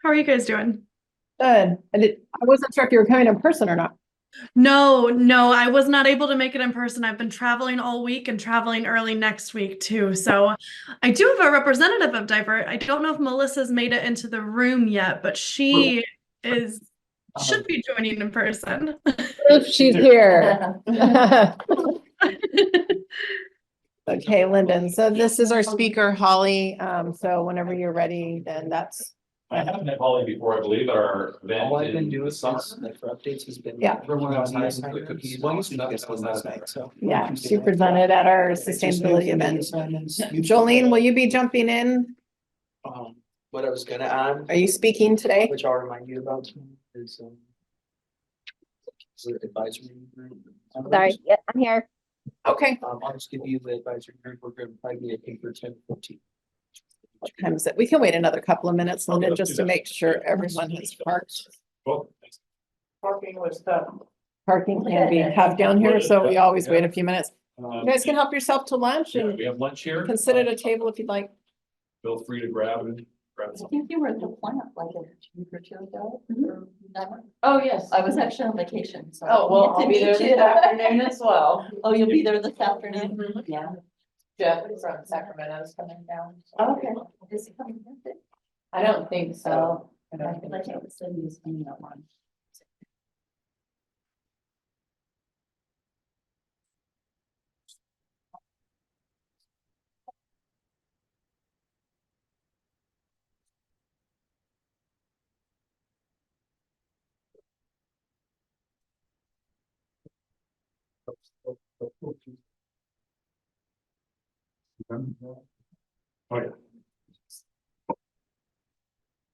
How are you guys doing? Good. I wasn't sure if you were coming in person or not. No, I was not able to make it in person. I've been traveling all week and traveling early next week too. So I do have a representative of Divert. I don't know if Melissa's made it into the room yet, but she is should be joining in person. If she's here. Okay, Lyndon. So this is our speaker, Holly. So whenever you're ready, then that's. I haven't met Holly before, I believe, at our event. All I've been doing in summer. like for updates has been. Yeah. Everyone else has the cookies. Well, you guys was last night, so. Yeah, she presented at our sustainability event. Jolene, will you be jumping in? What I was gonna add, Are you speaking today? which I'll remind you about, is the advisory group. Sorry, yeah, I'm here. Okay. I'll just give you the advisory group. We're gonna probably be, I think, for 10:14. What time is it? We can wait another couple of minutes, Lyndon, just to make sure everyone has parked. Well, thanks. Parking was tough. Parking can be tough down here, so we always wait a few minutes. You guys can help yourself to lunch Yeah, and we have lunch here. consider a table if you'd like. Feel free to grab I some. think you were at the plant like a week or two ago. Or never. Oh, yes. I was actually on vacation, so. Oh, well, Good I'll to be there meet this you. afternoon as well. Oh, you'll be there this afternoon? Yeah. Jeff from Sacramento is coming down. Oh, okay. Is he coming with it? I don't think so. I I don't feel think like so. the city is coming up on.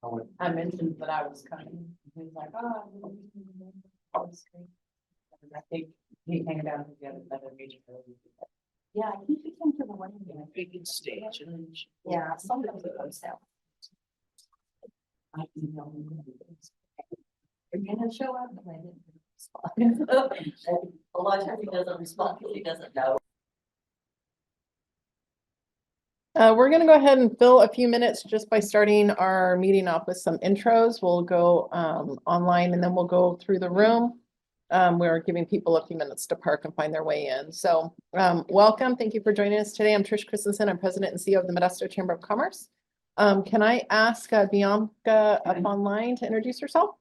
Oh, yeah. I mentioned that I was coming. He was like, oh. I think he came down to the other meeting. Yeah, I think he came to the one. Big stage and. Yeah, sometimes it goes down. I emailed him. Are you gonna show up? And I didn't respond. And a lot of times he doesn't respond because he doesn't know. We're gonna go ahead and fill a few minutes just by starting our meeting off with some intros. We'll go online and then we'll go through the room. We're giving people a few minutes to park and find their way in. So welcome. Thank you for joining us today. I'm Trish Christensen. I'm President and CEO of the Modesto Chamber of Commerce. Can I ask Bianca up online to introduce herself?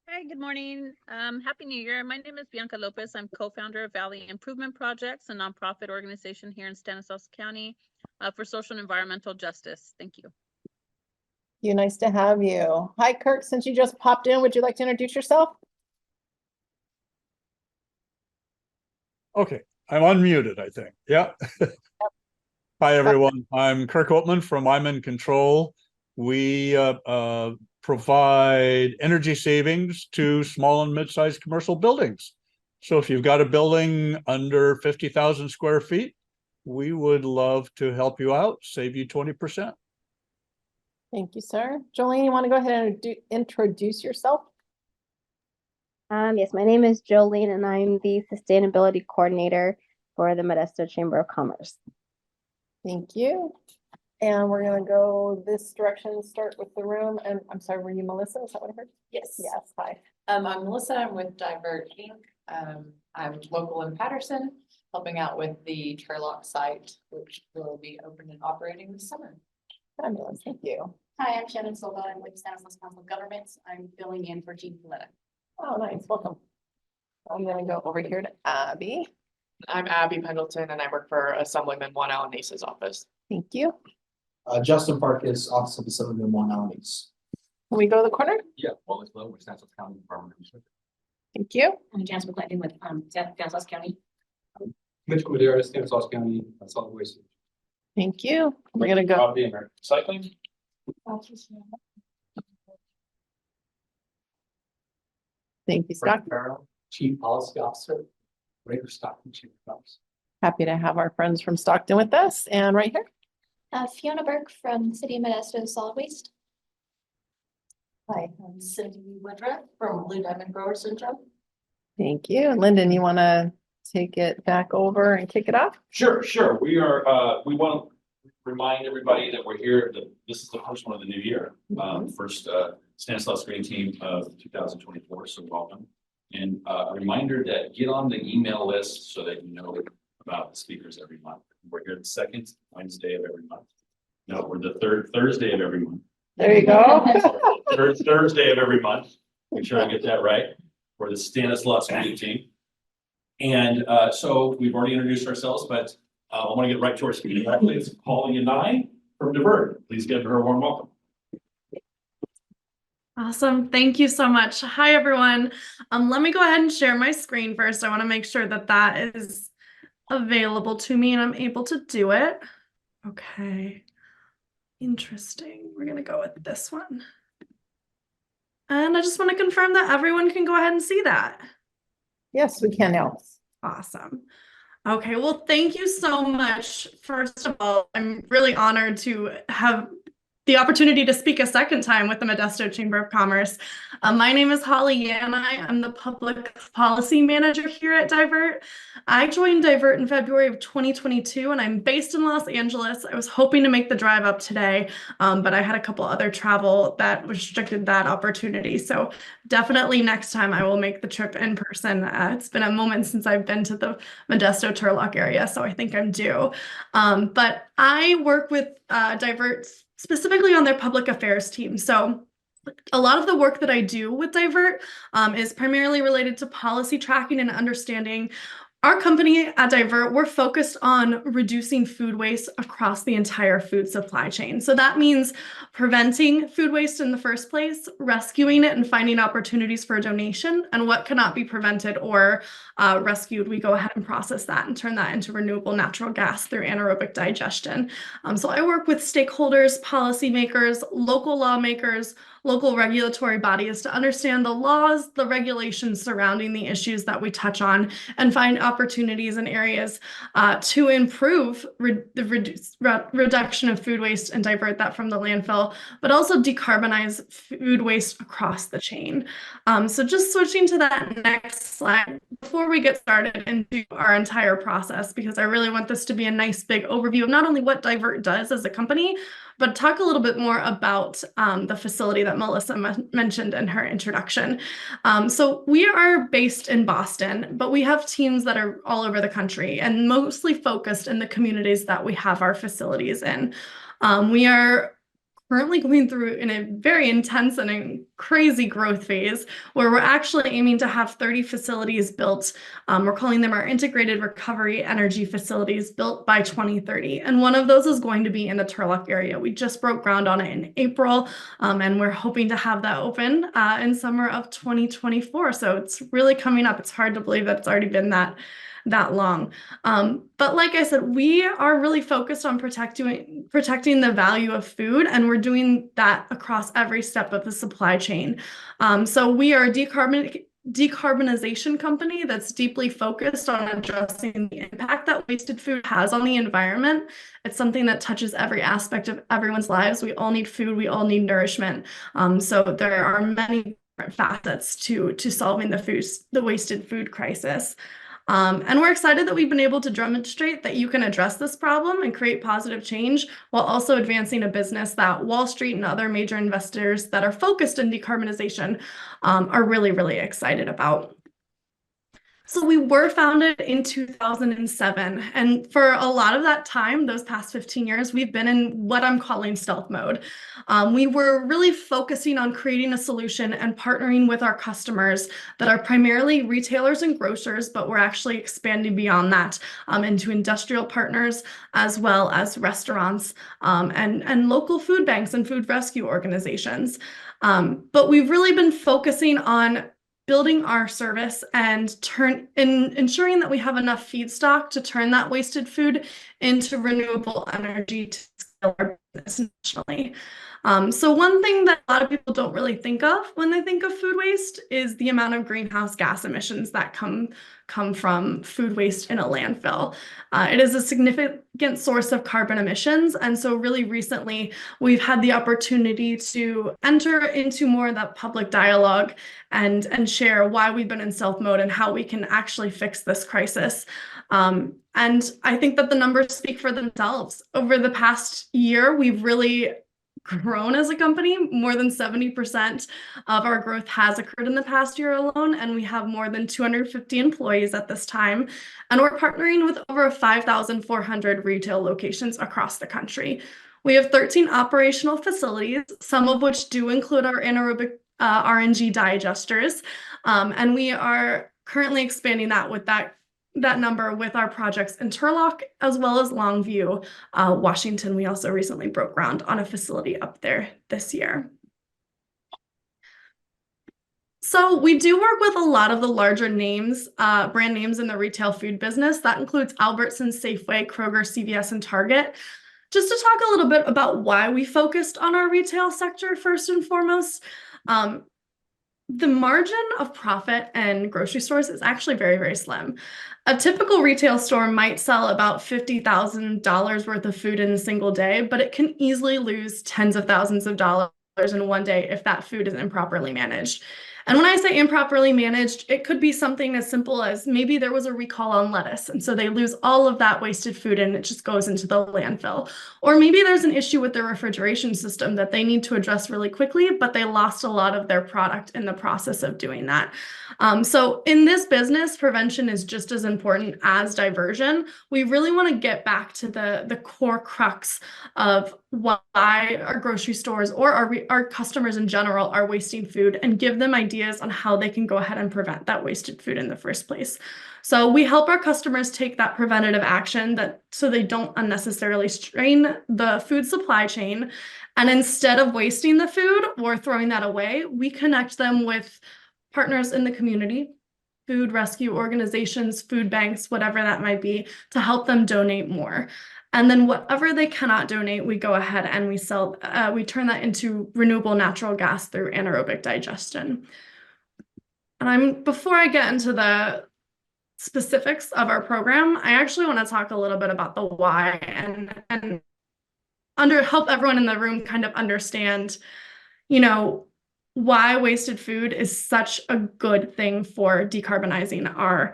Hi, good morning. Happy New Year. My name is Bianca Lopez. I'm co-founder of Valley Improvement Projects, a nonprofit organization here in Stanislaus County for social and environmental justice. Thank you. Nice to have you. Hi, Kirk. Since you just popped in, would you like to introduce yourself? Okay, I'm unmuted, I think. Yeah. Hi, everyone. I'm Kirk Oatman from I'm in Control. We provide energy savings to small and mid-sized commercial buildings. So if you've got a building under 50,000 square feet, we would love to help you out, save you 20%. Thank you, sir. Jolene, you want to go ahead and introduce yourself? Yes, my name is Jolene and I'm the sustainability coordinator for the Modesto Chamber of Commerce. Thank you. And we're gonna go this direction, start with the room. And I'm sorry, were you Melissa? Is that what I heard? Yes. Yes, hi. I'm Melissa. I'm with Divert Inc. I'm local in Patterson, helping out with the Turlock site, which will be open and operating this summer. Fabulous, thank you. Hi, I'm Shannon Silva. I'm with Stanislaus Council of Governments. I'm filling in for Jean Coletta. Oh, nice, welcome. I'm gonna go over here to Abby. I'm Abby Pendleton and I work for Assemblyman Juan Alanis's office. Thank you. Justin Farkas, Office of Assemblyman Juan Alanis. Can we go to the corner? Yeah, well, it's low, Stanislaus County Department of Research. Thank you. I'm Janice McClendon with Stanislaus County. Mitch Cordero, Stanislaus County, Solid Waste. Thank you. We're gonna go. Property and recycling. Thank you, Scott. Chief Policy Officer, Greater Stockton Chamber of Commerce. Happy to have our friends from Stockton with us. And right here. Fiona Burke from City of Modesto Solid Waste. Hi, I'm Cindy Woodruff from Blue Diamond Growers Syndrome. Thank you. And Lyndon, you want to take it back over and kick it off? Sure. We are, we want to remind everybody that we're here, that this is the first one of the new year. First Stanislaus Green Team of 2024, so welcome. And a reminder that get on the email list so that you know about the speakers every month. We're here the second Wednesday of every month. No, we're the third Thursday of every month. There you go. Third Thursday of every month. Make sure I get that right. For the Stanislaus Green Team. And so we've already introduced ourselves, but I want to get right to our speaker. It's Holly Yanai from Divert. Please give her a warm welcome. Awesome. Thank you so much. Hi, everyone. Let me go ahead and share my screen first. I want to make sure that that is available to me and I'm able to do it. Okay. Interesting. We're going to go with this one. And I just want to confirm that everyone can go ahead and see that. Yes, we can now. Awesome. Okay, well, thank you so much. First of all, I'm really honored to have the opportunity to speak a second time with the Modesto Chamber of Commerce. My name is Holly Yanai. I'm the Public Policy Manager here at Divert. I joined Divert in February of 2022, and I'm based in Los Angeles. I was hoping to make the drive up today, but I had a couple other travel that restricted that opportunity. So definitely next time I will make the trip in person. It's been a moment since I've been to the Modesto Turlock area, so I think I'm due. But I work with Divert specifically on their public affairs team. So a lot of the work that I do with Divert is primarily related to policy tracking and understanding. Our company at Divert, we're focused on reducing food waste across the entire food supply chain. So that means preventing food waste in the first place, rescuing it and finding opportunities for donation, and what cannot be prevented or rescued, we go ahead and process that and turn that into renewable natural gas through anaerobic digestion. So I work with stakeholders, policymakers, local lawmakers, local regulatory bodies to understand the laws, the regulations surrounding the issues that we touch on, and find opportunities and areas to improve the reduction of food waste and divert that from the landfill, but also decarbonize food waste across the chain. So just switching to that next slide before we get started into our entire process, because I really want this to be a nice big overview of not only what Divert does as a company, but talk a little bit more about the facility that Melissa mentioned in her introduction. So we are based in Boston, but we have teams that are all over the country and mostly focused in the communities that we have our facilities in. We are currently going through in a very intense and a crazy growth phase where we're actually aiming to have 30 facilities built. We're calling them our integrated recovery energy facilities built by 2030. And one of those is going to be in the Turlock area. We just broke ground on it in April, and we're hoping to have that open in summer of 2024. So it's really coming up. It's hard to believe that it's already been that long. But like I said, we are really focused on protecting the value of food, and we're doing that across every step of the supply chain. So we are a decarbonization company that's deeply focused on addressing the impact that wasted food has on the environment. It's something that touches every aspect of everyone's lives. We all need food, we all need nourishment. So there are many different facets to solving the wasted food crisis. And we're excited that we've been able to demonstrate that you can address this problem and create positive change while also advancing a business that Wall Street and other major investors that are focused in decarbonization are really, really excited about. So we were founded in 2007, and for a lot of that time, those past 15 years, we've been in what I'm calling stealth mode. We were really focusing on creating a solution and partnering with our customers that are primarily retailers and grocers, but we're actually expanding beyond that into industrial partners as well as restaurants and local food banks and food rescue organizations. But we've really been focusing on building our service and ensuring that we have enough feedstock to turn that wasted food into renewable energy to scale our business nationally. So one thing that a lot of people don't really think of when they think of food waste is the amount of greenhouse gas emissions that come from food waste in a landfill. It is a significant source of carbon emissions. And so really recently, we've had the opportunity to enter into more of that public dialogue and share why we've been in stealth mode and how we can actually fix this crisis. And I think that the numbers speak for themselves. Over the past year, we've really grown as a company. More than 70% of our growth has occurred in the past year alone, and we have more than 250 employees at this time. And we're partnering with over 5,400 retail locations across the country. We have 13 operational facilities, some of which do include our anaerobic RNG digesters. And we are currently expanding that with that number with our projects in Turlock as well as Longview, Washington. We also recently broke ground on a facility up there this year. So we do work with a lot of the larger names, brand names in the retail food business. That includes Albertsons, Safeway, Kroger, CVS, and Target. Just to talk a little bit about why we focused on our retail sector first and foremost, the margin of profit in grocery stores is actually very, very slim. A typical retail store might sell about $50,000 worth of food in a single day, but it can easily lose tens of thousands of dollars in one day if that food is improperly managed. And when I say improperly managed, it could be something as simple as maybe there was a recall on lettuce, and so they lose all of that wasted food and it just goes into the landfill. Or maybe there's an issue with their refrigeration system that they need to address really quickly, but they lost a lot of their product in the process of doing that. So in this business, prevention is just as important as diversion. We really want to get back to the core crux of why our grocery stores or our customers in general are wasting food and give them ideas on how they can go ahead and prevent that wasted food in the first place. So we help our customers take that preventative action so they don't unnecessarily strain the food supply chain. And instead of wasting the food or throwing that away, we connect them with partners in the community, food rescue organizations, food banks, whatever that might be, to help them donate more. And then whatever they cannot donate, we go ahead and we turn that into renewable natural gas through anaerobic digestion. And before I get into the specifics of our program, I actually want to talk a little bit about the why and help everyone in the room kind of understand, why wasted food is such a good thing for decarbonizing our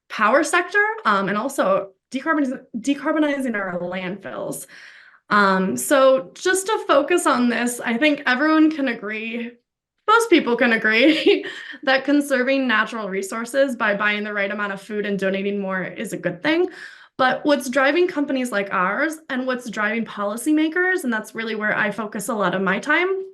power sector, and also decarbonizing our landfills. So just to focus on this, I think everyone can agree, most people can agree, that conserving natural resources by buying the right amount of food and donating more is a good thing. But what's driving companies like ours and what's driving policymakers, and that's really where I focus a lot of my time,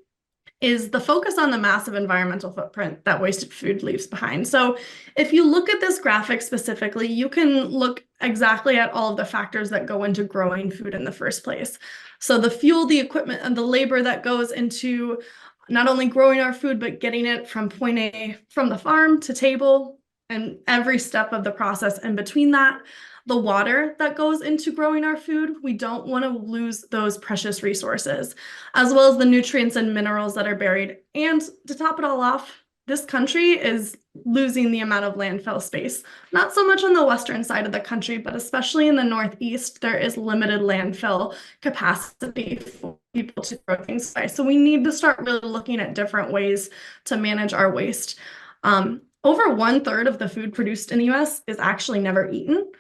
is the focus on the massive environmental footprint that wasted food leaves behind. So if you look at this graphic specifically, you can look exactly at all of the factors that go into growing food in the first place. So the fuel, the equipment, and the labor that goes into not only growing our food, but getting it from point A, from the farm to table, and every step of the process in between that. The water that goes into growing our food, we don't want to lose those precious resources, as well as the nutrients and minerals that are buried. And to top it all off, this country is losing the amount of landfill space. Not so much on the western side of the country, but especially in the Northeast, there is limited landfill capacity for people to grow things by. So we need to start really looking at different ways to manage our waste. Over 1/3 of the food produced in the US is actually never eaten.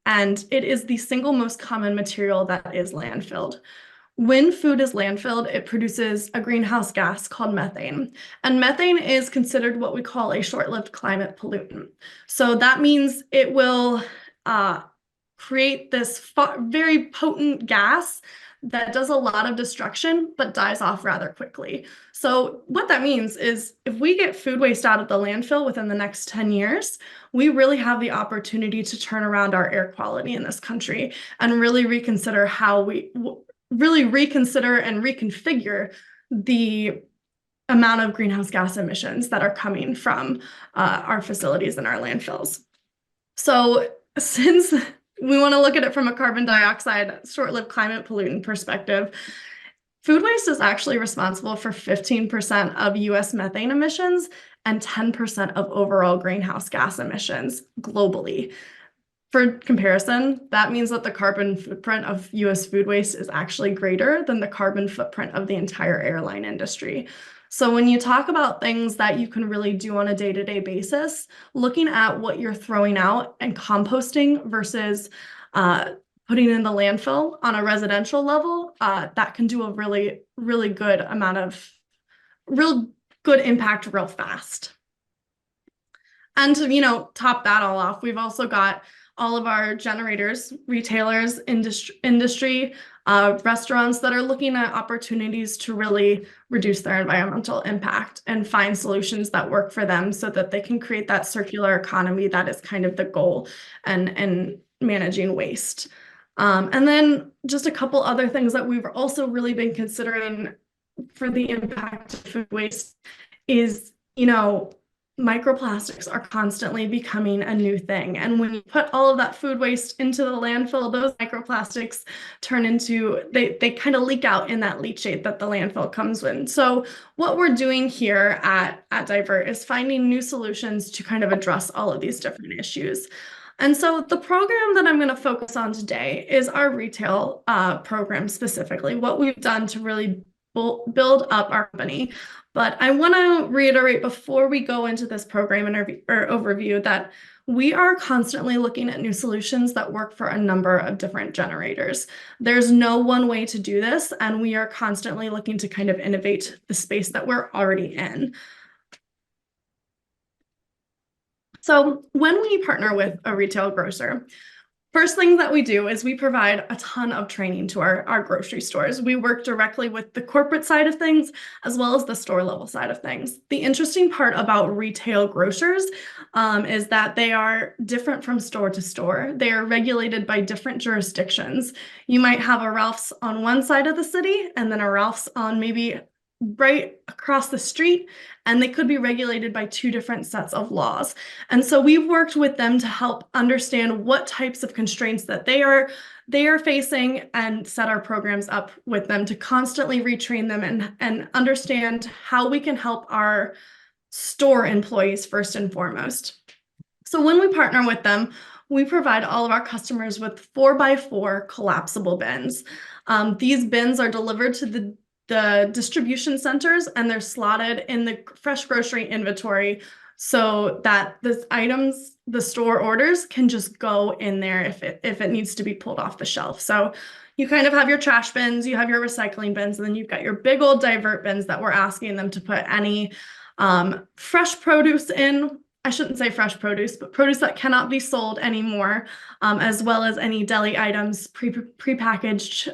And it is the single most common material that is landfilled. When food is landfilled, it produces a greenhouse gas called methane. And methane is considered what we call a short-lived climate pollutant. So that means it will create this very potent gas that does a lot of destruction, but dies off rather quickly. So what that means is if we get food waste out of the landfill within the next 10 years, we really have the opportunity to turn around our air quality in this country and really reconsider and reconfigure the amount of greenhouse gas emissions that are coming from our facilities and our landfills. So since we want to look at it from a carbon dioxide short-lived climate pollutant perspective, food waste is actually responsible for 15% of US methane emissions and 10% of overall greenhouse gas emissions globally. For comparison, that means that the carbon footprint of US food waste is actually greater than the carbon footprint of the entire airline industry. So when you talk about things that you can really do on a day-to-day basis, looking at what you're throwing out and composting versus putting in the landfill on a residential level, that can do a really, really good amount of real good impact real fast. And to, top that all off, we've also got all of our generators, retailers, industry, restaurants that are looking at opportunities to really reduce their environmental impact and find solutions that work for them so that they can create that circular economy that is kind of the goal and managing waste. And then just a couple other things that we've also really been considering for the impact of food waste is, microplastics are constantly becoming a new thing. And when you put all of that food waste into the landfill, those microplastics turn into, they kind of leak out in that leachate that the landfill comes in. So what we're doing here at Divert is finding new solutions to kind of address all of these different issues. And so the program that I'm going to focus on today is our retail program specifically, what we've done to really build up our company. But I want to reiterate before we go into this program overview that we are constantly looking at new solutions that work for a number of different generators. There's no one way to do this, and we are constantly looking to kind of innovate the space that we're already in. So when we partner with a retail grocer, first thing that we do is we provide a ton of training to our grocery stores. We work directly with the corporate side of things as well as the store level side of things. The interesting part about retail grocers is that they are different from store to store. They are regulated by different jurisdictions. You might have a Ralph's on one side of the city and then a Ralph's on maybe right across the street, and they could be regulated by two different sets of laws. And so we've worked with them to help understand what types of constraints that they are facing and set our programs up with them to constantly retrain them and understand how we can help our store employees first and foremost. So when we partner with them, we provide all of our customers with 4x4 collapsible bins. These bins are delivered to the distribution centers, and they're slotted in the fresh grocery inventory so that the store orders can just go in there if it needs to be pulled off the shelf. So you kind of have your trash bins, you have your recycling bins, and then you've got your big old divert bins that we're asking them to put any fresh produce in. I shouldn't say fresh produce, but produce that cannot be sold anymore, as well as any deli items, prepackaged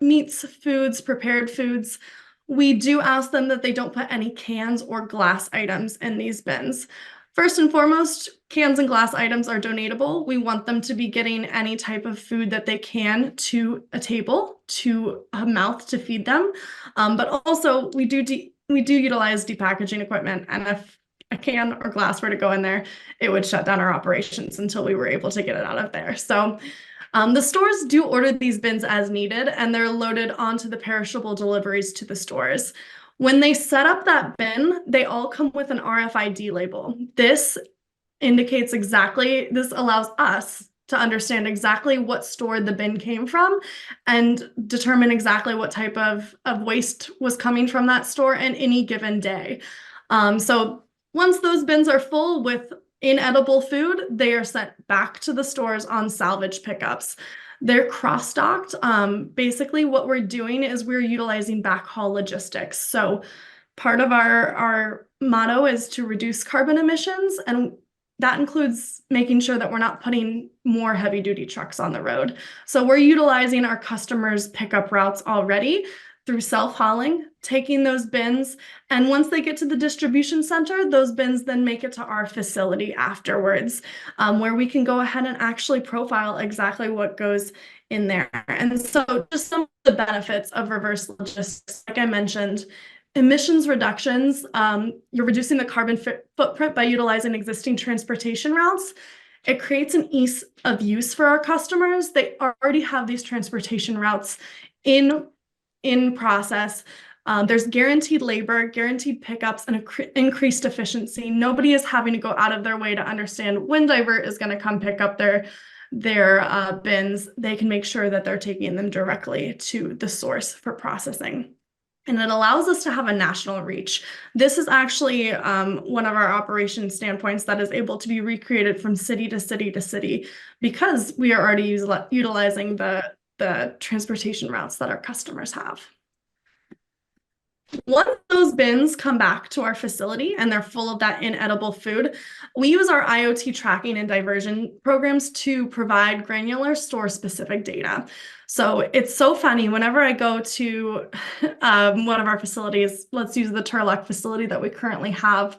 meats, foods, prepared foods. We do ask them that they don't put any cans or glass items in these bins. First and foremost, cans and glass items are donatable. We want them to be getting any type of food that they can to a table, to a mouth to feed them. But also we do utilize depackaging equipment, and if a can or glass were to go in there, it would shut down our operations until we were able to get it out of there. So the stores do order these bins as needed, and they're loaded onto the perishable deliveries to the stores. When they set up that bin, they all come with an RFID label. This allows us to understand exactly what store the bin came from and determine exactly what type of waste was coming from that store in any given day. So once those bins are full with inedible food, they are sent back to the stores on salvage pickups. They're cross-docked. Basically, what we're doing is we're utilizing backhaul logistics. So part of our motto is to reduce carbon emissions, and that includes making sure that we're not putting more heavy-duty trucks on the road. So we're utilizing our customers' pickup routes already through self-hauling, taking those bins, and once they get to the distribution center, those bins then make it to our facility afterwards, where we can go ahead and actually profile exactly what goes in there. And so just some of the benefits of reverse logistics, like I mentioned, emissions reductions, you're reducing the carbon footprint by utilizing existing transportation routes. It creates an ease of use for our customers. They already have these transportation routes in process. There's guaranteed labor, guaranteed pickups, and increased efficiency. Nobody is having to go out of their way to understand when Divert is going to come pick up their bins. They can make sure that they're taking them directly to the source for processing. and it allows us to have a national reach. This is actually one of our operation standpoints that is able to be recreated from city to city to city because we are already utilizing the transportation routes that our customers have. Once those bins come back to our facility and they're full of that inedible food, we use our IoT tracking and diversion programs to provide granular store-specific data. So it's so funny, whenever I go to one of our facilities, let's use the Turlock facility that we currently have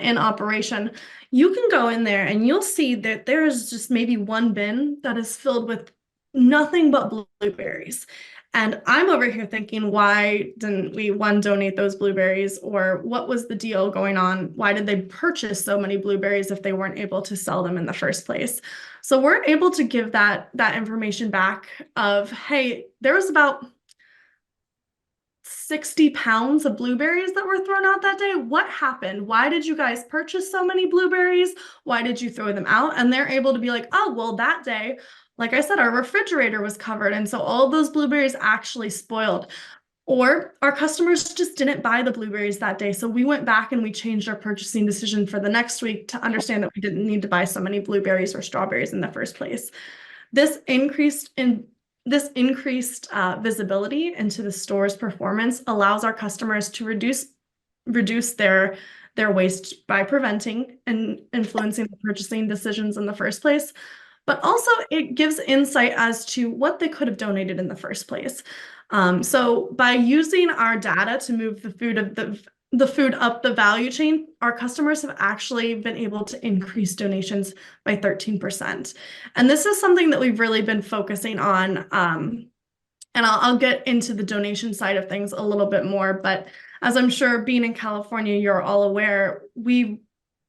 in operation, you can go in there and you'll see that there is just maybe one bin that is filled with nothing but blueberries. And I'm over here thinking, why didn't we, one, donate those blueberries, or what was the deal going on? Why did they purchase so many blueberries if they weren't able to sell them in the first place? So we're able to give that information back of, hey, there was about 60 pounds of blueberries that were thrown out that day. What happened? Why did you guys purchase so many blueberries? Why did you throw them out? And they're able to be like, oh, well, that day, like I said, our refrigerator was covered. And so all of those blueberries actually spoiled. Or our customers just didn't buy the blueberries that day. So we went back and we changed our purchasing decision for the next week to understand that we didn't need to buy so many blueberries or strawberries in the first place. This increased visibility into the store's performance allows our customers to reduce their waste by preventing and influencing the purchasing decisions in the first place. But also it gives insight as to what they could have donated in the first place. So by using our data to move the food up the value chain, our customers have actually been able to increase donations by 13%. And this is something that we've really been focusing on. And I'll get into the donation side of things a little bit more, but as I'm sure being in California, you're all aware,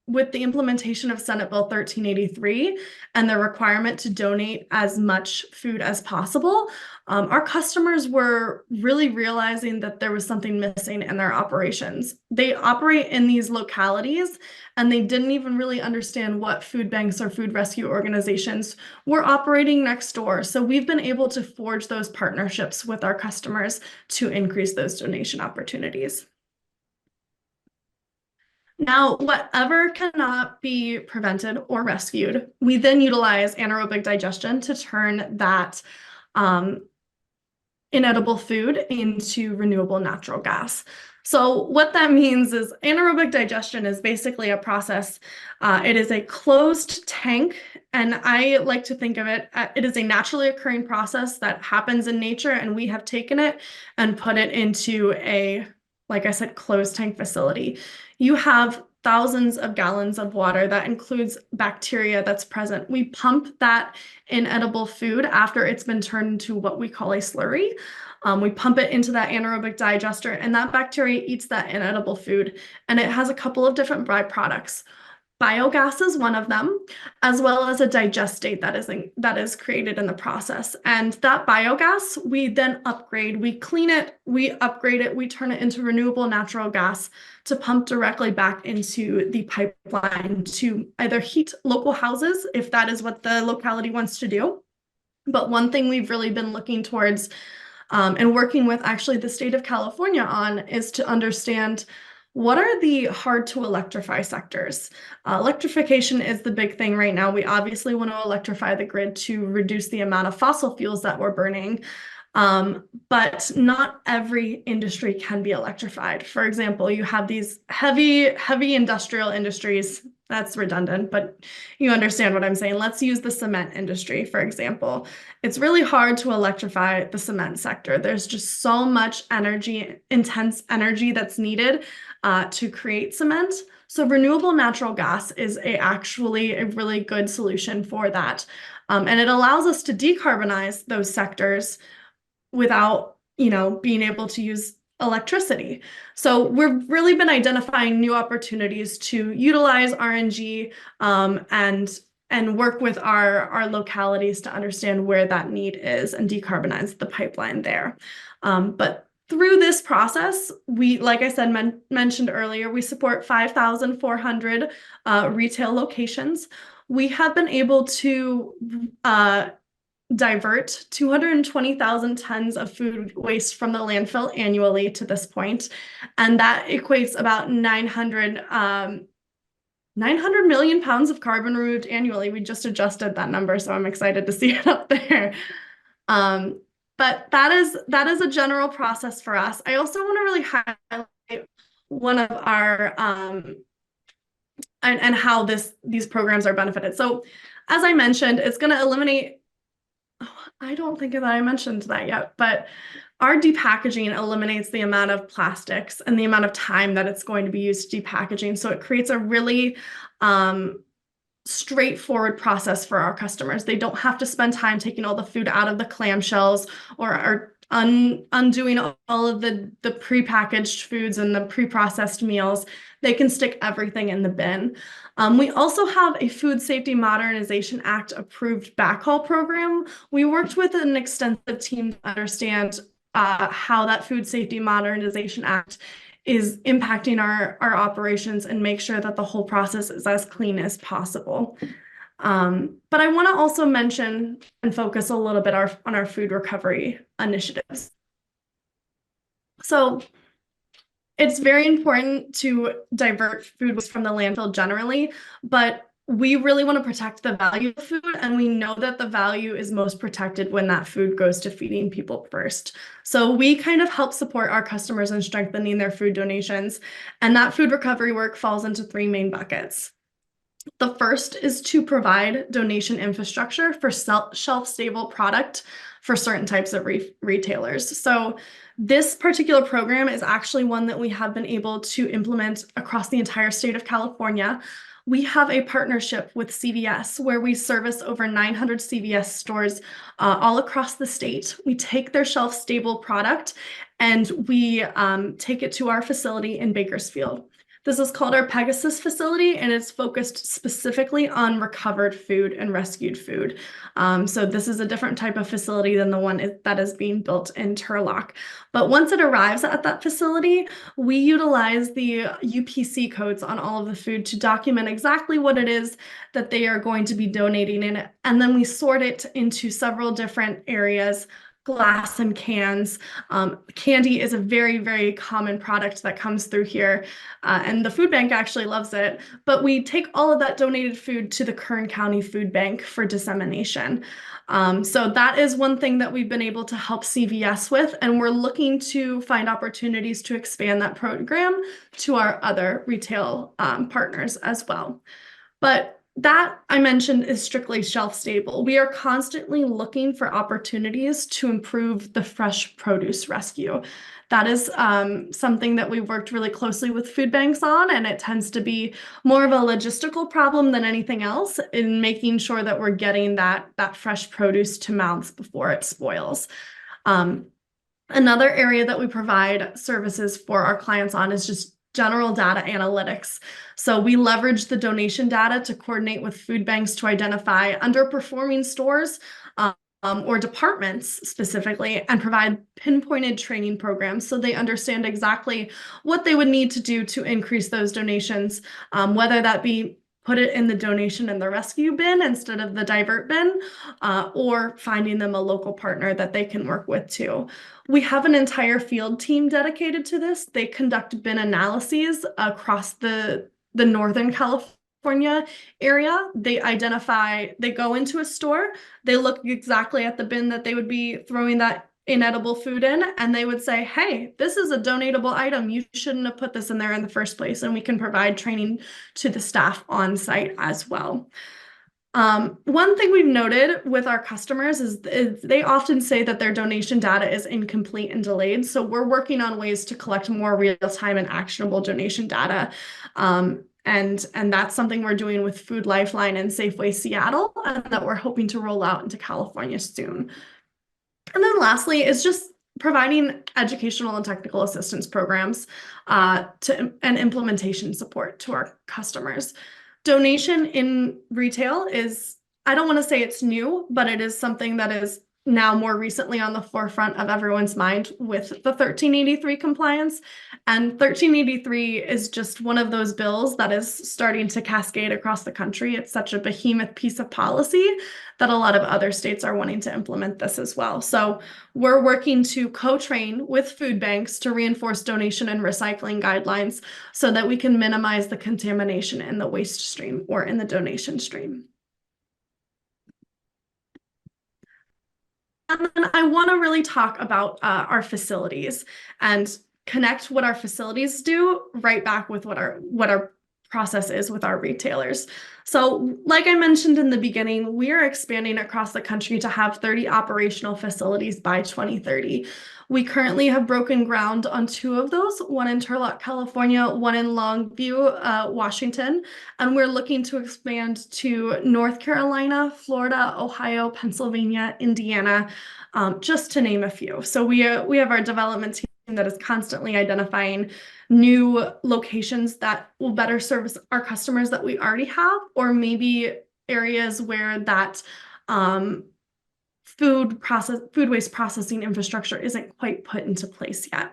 with the implementation of Senate Bill 1383 and the requirement to donate as much food as possible, our customers were really realizing that there was something missing in their operations. They operate in these localities and they didn't even really understand what food banks or food rescue organizations were operating next door. So we've been able to forge those partnerships with our customers to increase those donation opportunities. Now, whatever cannot be prevented or rescued, we then utilize anaerobic digestion to turn that inedible food into renewable natural gas. So what that means is anaerobic digestion is basically a process. It is a closed tank, and I like to think of it, it is a naturally occurring process that happens in nature, and we have taken it and put it into a, like I said, closed tank facility. You have thousands of gallons of water that includes bacteria that's present. We pump that inedible food after it's been turned into what we call a slurry. We pump it into that anaerobic digester, and that bacteria eats that inedible food. And it has a couple of different byproducts. Biogas is one of them, as well as a digestate that is created in the process. And that biogas, we then upgrade, we clean it, we upgrade it, we turn it into renewable natural gas to pump directly back into the pipeline to either heat local houses, if that is what the locality wants to do. But one thing we've really been looking towards and working with actually the state of California on is to understand what are the hard to electrify sectors? Electrification is the big thing right now. We obviously want to electrify the grid to reduce the amount of fossil fuels that we're burning, but not every industry can be electrified. For example, you have these heavy industrial industries. That's redundant, but you understand what I'm saying. Let's use the cement industry, for example. It's really hard to electrify the cement sector. There's just so much intense energy that's needed to create cement. So renewable natural gas is actually a really good solution for that. And it allows us to decarbonize those sectors without, being able to use electricity. So we've really been identifying new opportunities to utilize RNG and work with our localities to understand where that need is and decarbonize the pipeline there. But through this process, we, like I said, mentioned earlier, we support divert 220,000 tons of food waste from the landfill annually to this point, and that equates about 900 million pounds of carbon removed annually. We just adjusted that number, so I'm excited to see it up there. But that is a general process for us. I also want to really highlight one of our and how these programs are benefited. So as I mentioned, it's going to eliminate, I don't think that I mentioned that yet, but our depackaging eliminates the amount of plastics and the amount of time that it's going to be used depackaging. So it creates a really straightforward process for our customers. They don't have to spend time taking all the food out of the clamshells or undoing all of the prepackaged foods and the pre-processed meals. They can stick everything in the bin. We also have a Food Safety Modernization Act approved backhaul program. We worked with an extensive team to understand how that Food Safety Modernization Act is impacting our operations and make sure that the whole process is as clean as possible. But I want to also mention and focus a little bit on our food recovery initiatives. So it's very important to divert food waste from the landfill generally, but we really want to protect the value of food, and we know that the value is most protected when that food goes to feeding people first. So we kind of help support our customers in strengthening their food donations, and that food recovery work falls into 3 main buckets. The first is to provide donation infrastructure for shelf-stable product for certain types of retailers. So this particular program is actually one that we have been able to implement across the entire state of California. We have a partnership with CVS where we service over 900 CVS stores all across the state. We take their shelf-stable product and we take it to our facility in Bakersfield. This is called our Pegasus facility, and it's focused specifically on recovered food and rescued food. So this is a different type of facility than the one that is being built in Turlock. But once it arrives at that facility, we utilize the UPC codes on all of the food to document exactly what it is that they are going to be donating in it. And then we sort it into several different areas. Glass and cans. Candy is a very, very common product that comes through here, and the food bank actually loves it. But we take all of that donated food to the Kern County Food Bank for dissemination. So that is one thing that we've been able to help CVS with, and we're looking to find opportunities to expand that program to our other retail partners as well. But that I mentioned is strictly shelf stable. We are constantly looking for opportunities to improve the fresh produce rescue. That is something that we've worked really closely with food banks on, and it tends to be more of a logistical problem than anything else in making sure that we're getting that fresh produce to mouths before it spoils. Another area that we provide services for our clients on is just general data analytics. So we leverage the donation data to coordinate with food banks to identify underperforming stores or departments specifically, and provide pinpointed training programs so they understand exactly what they would need to do to increase those donations, whether that be put it in the donation and the rescue bin instead of the divert bin, or finding them a local partner that they can work with too. We have an entire field team dedicated to this. They conduct bin analyses across the Northern California area. They go into a store, they look exactly at the bin that they would be throwing that inedible food in, and they would say, hey, this is a donatable item. You shouldn't have put this in there in the first place. And we can provide training to the staff on site as well. One thing we've noted with our customers is they often say that their donation data is incomplete and delayed. So we're working on ways to collect more real-time and actionable donation data. And that's something we're doing with Food Lifeline and Safeway Seattle, and that we're hoping to roll out into California soon. And then lastly is just providing educational and technical assistance programs and implementation support to our customers. Donation in retail is, I don't want to say it's new, but it is something that is now more recently on the forefront of everyone's mind with the 1383 compliance. And 1383 is just one of those bills that is starting to cascade across the country. It's such a behemoth piece of policy that a lot of other states are wanting to implement this as well. So we're working to co-train with food banks to reinforce donation and recycling guidelines so that we can minimize the contamination in the waste stream or in the donation stream. And then I want to really talk about our facilities and connect what our facilities do right back with what our process is with our retailers. So like I mentioned in the beginning, we are expanding across the country to have 30 operational facilities by 2030. We currently have broken ground on 2 of those, one in Turlock, California, one in Longview, Washington, and we're looking to expand to North Carolina, Florida, Ohio, Pennsylvania, Indiana, just to name a few. So we have our development team that is constantly identifying new locations that will better service our customers that we already have, or maybe areas where that food waste processing infrastructure isn't quite put into place yet.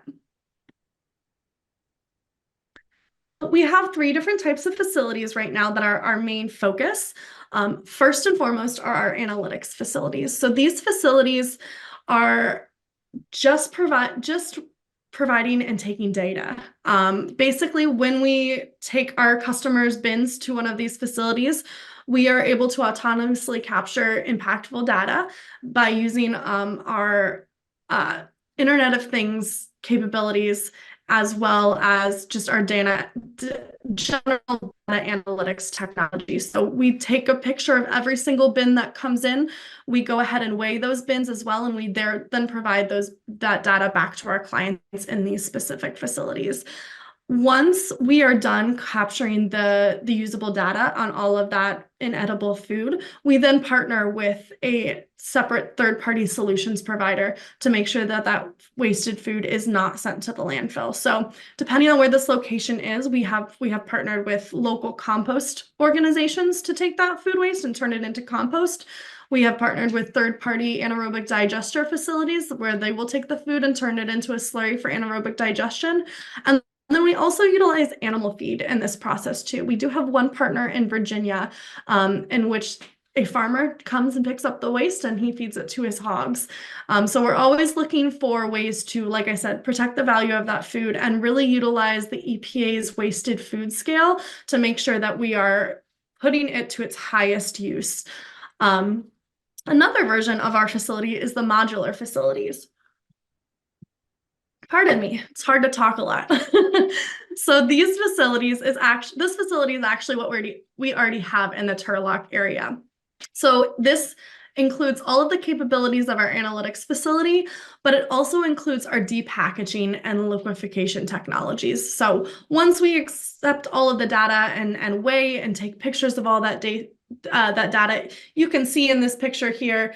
We have 3 different types of facilities right now that are our main focus. First and foremost are our analytics facilities. So these facilities are just providing and taking data. Basically, when we take our customers' bins to one of these facilities, we are able to autonomously capture impactful data by using our Internet of Things capabilities, as well as just our general data analytics technology. So we take a picture of every single bin that comes in. We go ahead and weigh those bins as well, and we then provide that data back to our clients in these specific facilities. Once we are done capturing the usable data on all of that inedible food, we then partner with a separate third-party solutions provider to make sure that that wasted food is not sent to the landfill. So depending on where this location is, we have partnered with local compost organizations to take that food waste and turn it into compost. We have partnered with third-party anaerobic digester facilities where they will take the food and turn it into a slurry for anaerobic digestion. And then we also utilize animal feed in this process too. We do have one partner in Virginia in which a farmer comes and picks up the waste and he feeds it to his hogs. So we're always looking for ways to, like I said, protect the value of that food and really utilize the EPA's wasted food scale to make sure that we are putting it to its highest use. Another version of our facility is the modular facilities. Pardon me, it's hard to talk a lot. So this facility is actually what we already have in the Turlock area. So this includes all of the capabilities of our analytics facility, but it also includes our depackaging and liquefaction technologies. So once we accept all of the data and weigh and take pictures of all that data, you can see in this picture here,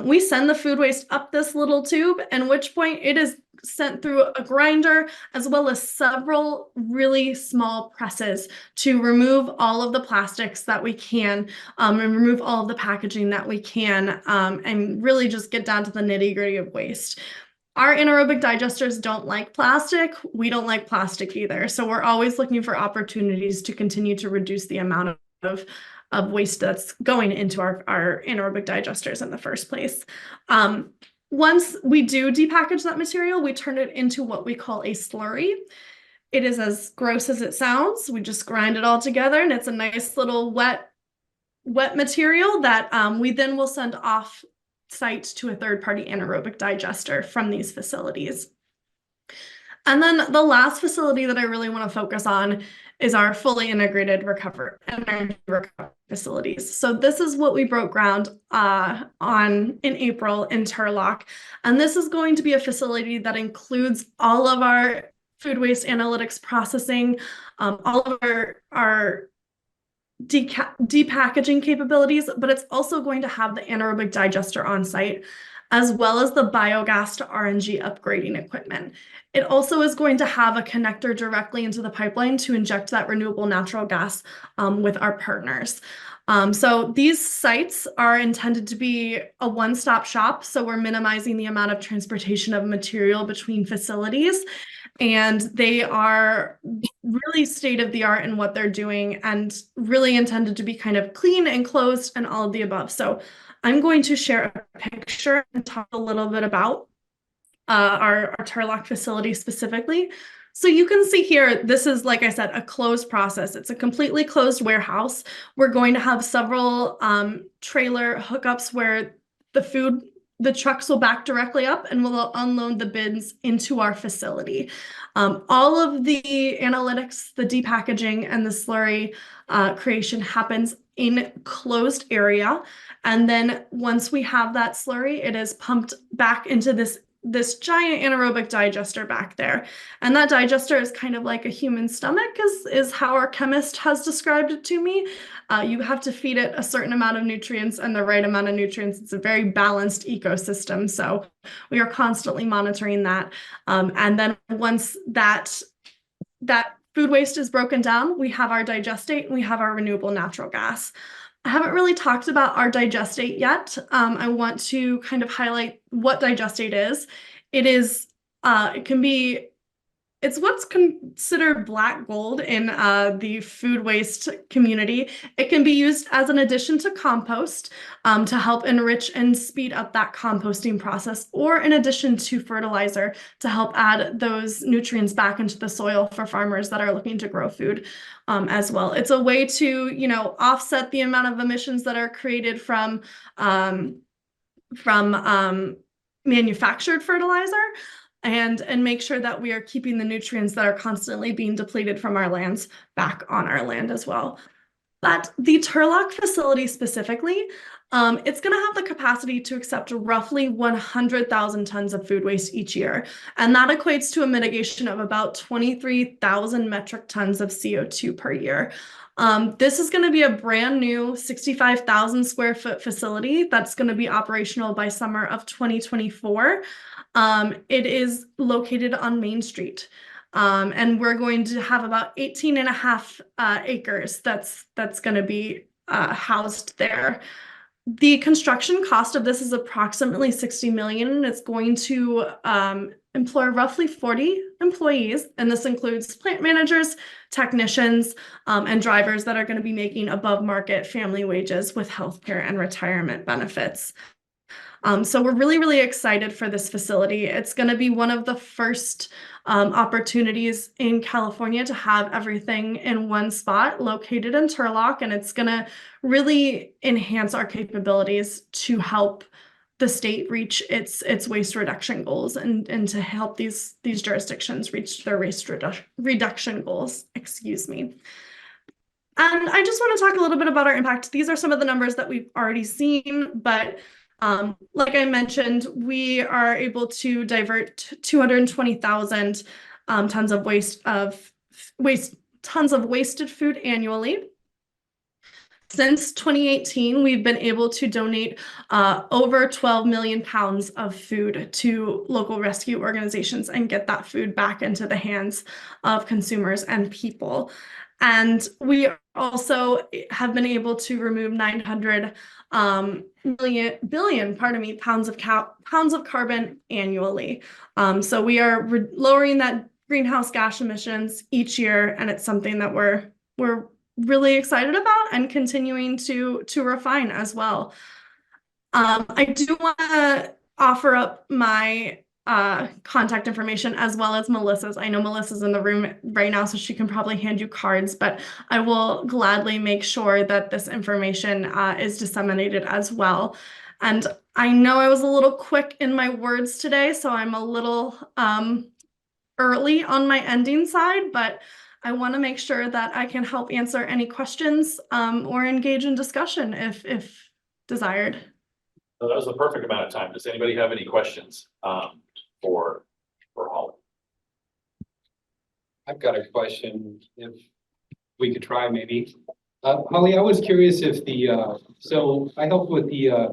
we send the food waste up this little tube, at which point it is sent through a grinder as well as several really small presses to remove all of the plastics that we can and remove all of the packaging that we can and really just get down to the nitty-gritty of waste. Our anaerobic digesters don't like plastic. We don't like plastic either. So we're always looking for opportunities to continue to reduce the amount of waste that's going into our anaerobic digesters in the first place. Once we do depackage that material, we turn it into what we call a slurry. It is as gross as it sounds. We just grind it all together and it's a nice little wet material that we then will send off site to a third-party anaerobic digester from these facilities. And then the last facility that I really want to focus on is our fully integrated energy recovery facilities. So this is what we broke ground on in April in Turlock. And this is going to be a facility that includes all of our food waste analytics processing, all of our depackaging capabilities, but it's also going to have the anaerobic digester on site, as well as the biogas to RNG upgrading equipment. It also is going to have a connector directly into the pipeline to inject that renewable natural gas with our partners. So these sites are intended to be a one-stop shop. So we're minimizing the amount of transportation of material between facilities. And they are really state of the art in what they're doing and really intended to be kind of clean and closed and all of the above. So I'm going to share a picture and talk a little bit about our Turlock facility specifically. So you can see here, this is, like I said, a closed process. It's a completely closed warehouse. We're going to have several trailer hookups where the trucks will back directly up and we'll unload the bins into our facility. All of the analytics, the depackaging, and the slurry creation happens in closed area. And then once we have that slurry, it is pumped back into this giant anaerobic digester back there. And that digester is kind of like a human stomach is how our chemist has described it to me. You have to feed it a certain amount of nutrients and the right amount of nutrients. It's a very balanced ecosystem. So we are constantly monitoring that. And then once that food waste is broken down, we have our digestate and we have our renewable natural gas. I haven't really talked about our digestate yet. I want to kind of highlight what digestate is. It's what's considered black gold in the food waste community. It can be used as an addition to compost to help enrich and speed up that composting process, or in addition to fertilizer to help add those nutrients back into the soil for farmers that are looking to grow food as well. It's a way to, offset the amount of emissions that are created from manufactured fertilizer. And make sure that we are keeping the nutrients that are constantly being depleted from our lands back on our land as well. But the Turlock facility specifically, it's going to have the capacity to accept roughly 100,000 tons of food waste each year. And that equates to a mitigation of about 23,000 metric tons of CO2 per year. This is going to be a brand new 65,000 square foot facility that's going to be operational by summer of 2024. It is located on Main Street. And we're going to have about 18 and a half acres that's going to be housed there. The construction cost of this is approximately $60 million, and it's going to employ roughly 40 employees. And this includes plant managers, technicians, and drivers that are going to be making above market family wages with healthcare and retirement benefits. So we're really, really excited for this facility. It's going to be one of the first opportunities in California to have everything in one spot located in Turlock, and it's going to really enhance our capabilities to help the state reach its waste reduction goals and to help these jurisdictions reach their waste reduction goals. Excuse me. And I just want to talk a little bit about our impact. These are some of the numbers that we've already seen, but like I mentioned, we are able to divert 220,000 tons of wasted food annually. Since 2018, we've been able to donate over 12 million pounds of food to local rescue organizations and get that food back into the hands of consumers and people. And we also have been able to remove 900 billion pounds of carbon annually. So we are lowering that greenhouse gas emissions each year, and it's something that we're really excited about and continuing to refine as well. I do want to offer up my contact information as well as Melissa's. I know Melissa's in the room right now, so she can probably hand you cards, but I will gladly make sure that this information is disseminated as well. And I know I was a little quick in my words today, so I'm a little early on my ending side, but I want to make sure that I can help answer any questions or engage in discussion if desired. So that was the perfect amount of time. Does anybody have any questions for Holly? I've got a question, if we could try maybe. Holly, I was curious if so I helped with the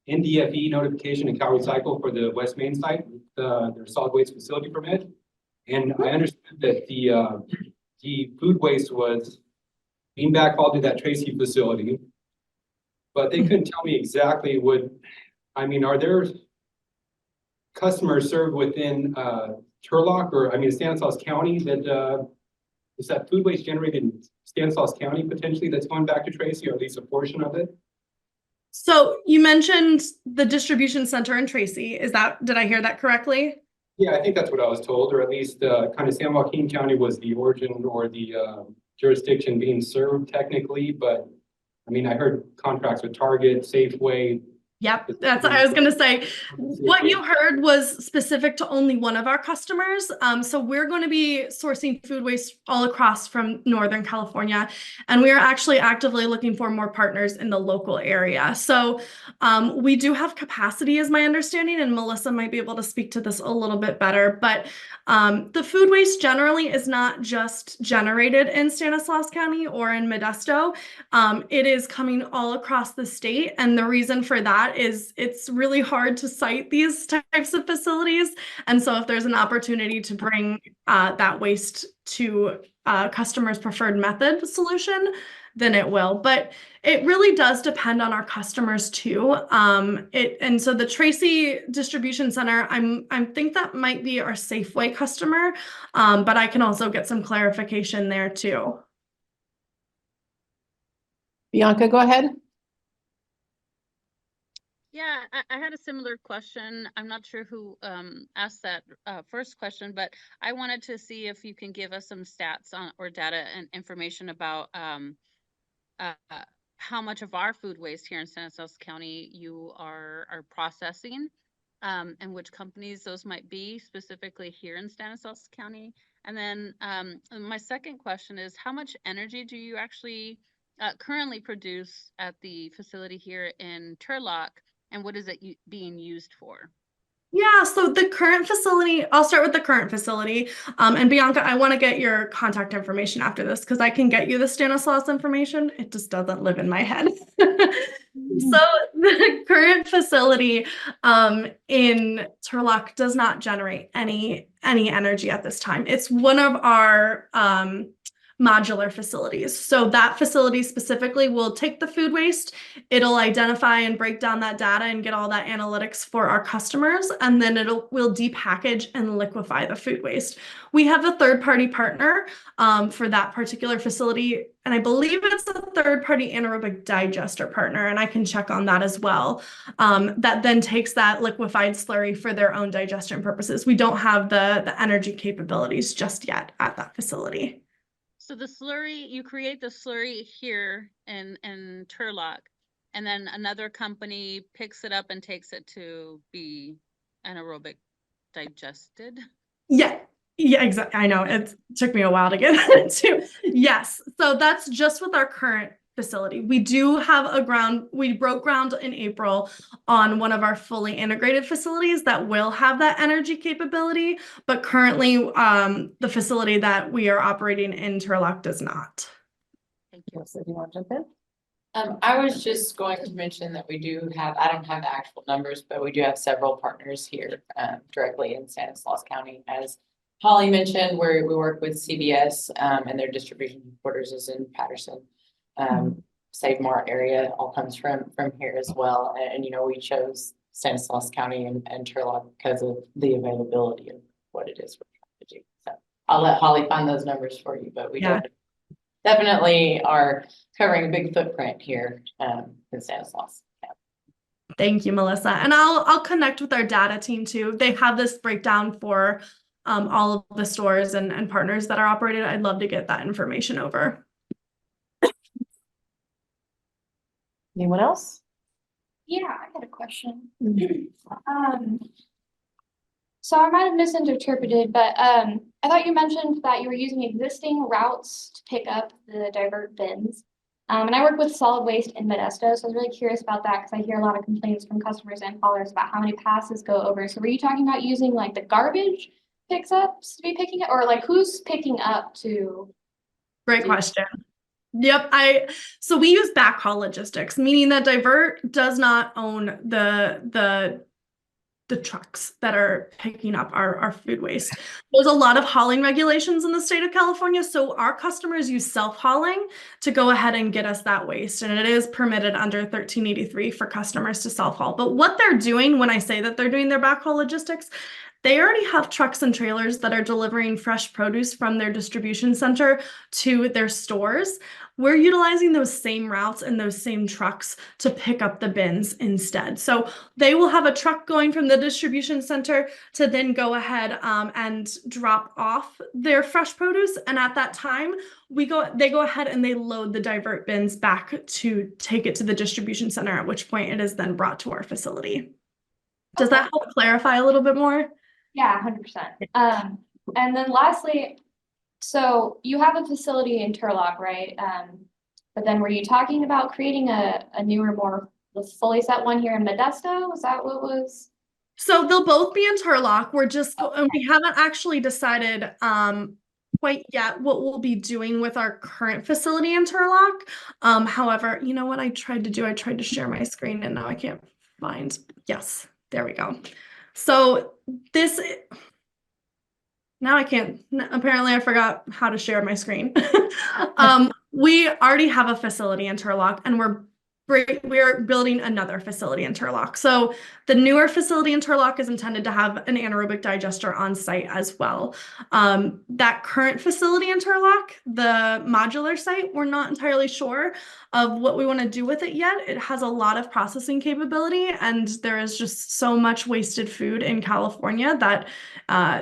NDFE notification and Cal Recycle for the West Main site, their solid waste facility permit. And I understood that the food waste was being backhauled to that Tracy facility. but they couldn't tell me exactly I mean, are there customers served within Turlock or, I mean, Stanislaus County that is that food waste generated in Stanislaus County potentially that's going back to Tracy, or at least a portion of it? So you mentioned the distribution center in Tracy. Did I hear that correctly? Yeah, I think that's what I was told, or at least kind of San Joaquin County was the origin or the jurisdiction being served technically, but I mean, I heard contracts with Target, Safeway. Yep, that's what I was gonna say. What you heard was specific to only one of our customers. So we're going to be sourcing food waste all across from Northern California, and we are actually actively looking for more partners in the local area. So we do have capacity, is my understanding, and Melissa might be able to speak to this a little bit better. But the food waste generally is not just generated in Stanislaus County or in Modesto. It is coming all across the state, and the reason for that is it's really hard to site these types of facilities. And so if there's an opportunity to bring that waste to customers' preferred method solution, then it will. But it really does depend on our customers too. And so the Tracy Distribution Center, I think that might be our Safeway customer, but I can also get some clarification there too. Bianca, go ahead. Yeah, I had a similar question. I'm not sure who asked that first question, but I wanted to see if you can give us some stats on or data and information about how much of our food waste here in Stanislaus County you are processing, and which companies those might be specifically here in Stanislaus County. And then my second question is, how much energy do you actually currently produce at the facility here in Turlock? And what is it being used for? Yeah, so the current facility, I'll start with the current facility. And Bianca, I want to get your contact information after this because I can get you the Stanislaus information. It just doesn't live in my head. So the current facility in Turlock does not generate any energy at this time. It's one of our modular facilities. So that facility specifically will take the food waste, it'll identify and break down that data and get all that analytics for our customers, and then we'll depackage and liquefy the food waste. We have a third-party partner for that particular facility, and I believe it's a third-party anaerobic digester partner, and I can check on that as well, that then takes that liquefied slurry for their own digestion purposes. We don't have the energy capabilities just yet at that facility. So the slurry, you create the slurry here in Turlock, and then another company picks it up and takes it to be anaerobic digested? Yeah, exactly. I know it took me a while to get to. Yes. So that's just with our current facility. We do have we broke ground in April on one of our fully integrated facilities that will have that energy capability, but currently the facility that we are operating in Turlock does not. Thank you. So do you want to jump in? I was just going to mention that we do have, I don't have the actual numbers, but we do have several partners here directly in Stanislaus County. As Holly mentioned, we work with CBS and their distribution headquarters is in Patterson. Save Mart area all comes from here as well. And you know, we chose Stanislaus County and Turlock because of the availability of what it is we're trying to do. So I'll let Holly find those numbers for you, but we definitely are covering a big footprint here in Stanislaus. Thank you, Melissa. And I'll connect with our data team too. They have this breakdown for all of the stores and partners that are operated. I'd love to get that information over. Anyone else? Yeah, I got a question. So I might have misinterpreted, but I thought you mentioned that you were using existing routes to pick up the Divert bins. And I work with solid waste in Modesto, so I was really curious about that because I hear a lot of complaints from customers and callers about how many passes go over. So were you talking about using like the garbage pickups to be picking up, or like who's picking up to? Great question. Yep. So we use backhaul logistics, meaning that Divert does not own the the trucks that are picking up our food waste. There's a lot of hauling regulations in the state of California, so our customers use self-hauling to go ahead and get us that waste, and it is permitted under 1383 for customers to self-haul. But what they're doing when I say that they're doing their backhaul logistics, they already have trucks and trailers that are delivering fresh produce from their distribution center to their stores. We're utilizing those same routes and those same trucks to pick up the bins instead. So they will have a truck going from the distribution center to then go ahead and drop off their fresh produce. And at that time, they go ahead and they load the divert bins back to take it to the distribution center, at which point it is then brought to our facility. Does that help clarify a little bit more? Yeah, 100%. And then lastly, so you have a facility in Turlock, right? But then were you talking about creating a newer, more fully set one here in Modesto? Was that what was? So they'll both be in Turlock. We haven't actually decided quite yet what we'll be doing with our current facility in Turlock. However, you know what I tried to share my screen and now I can't find. Yes, there we go. So now I can't, apparently I forgot how to share my screen. We already have a facility in Turlock and we're building another facility in Turlock. So the newer facility in Turlock is intended to have an anaerobic digester on site as well. That current facility in Turlock, the modular site, we're not entirely sure of what we want to do with it yet. It has a lot of processing capability and there is just so much wasted food in California that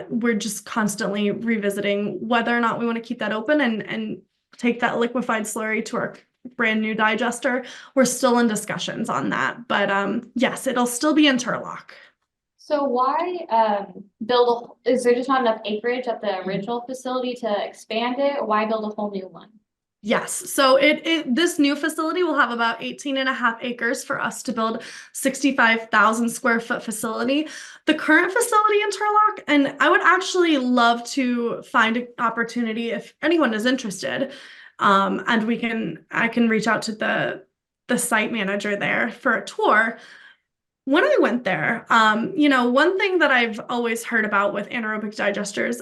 we're just constantly revisiting whether or not we want to keep that open and take that liquefied slurry to our brand new digester. We're still in discussions on that, but yes, it'll still be in Turlock. So why is there just not enough acreage at the original facility to expand it, or why build a whole new one? Yes, so this new facility will have about 18.5 acres for us to build 65,000 square foot facility. The current facility in Turlock, and I would actually love to find an opportunity if anyone is interested. And I can reach out to the site manager there for a tour. When I went there, one thing that I've always heard about with anaerobic digesters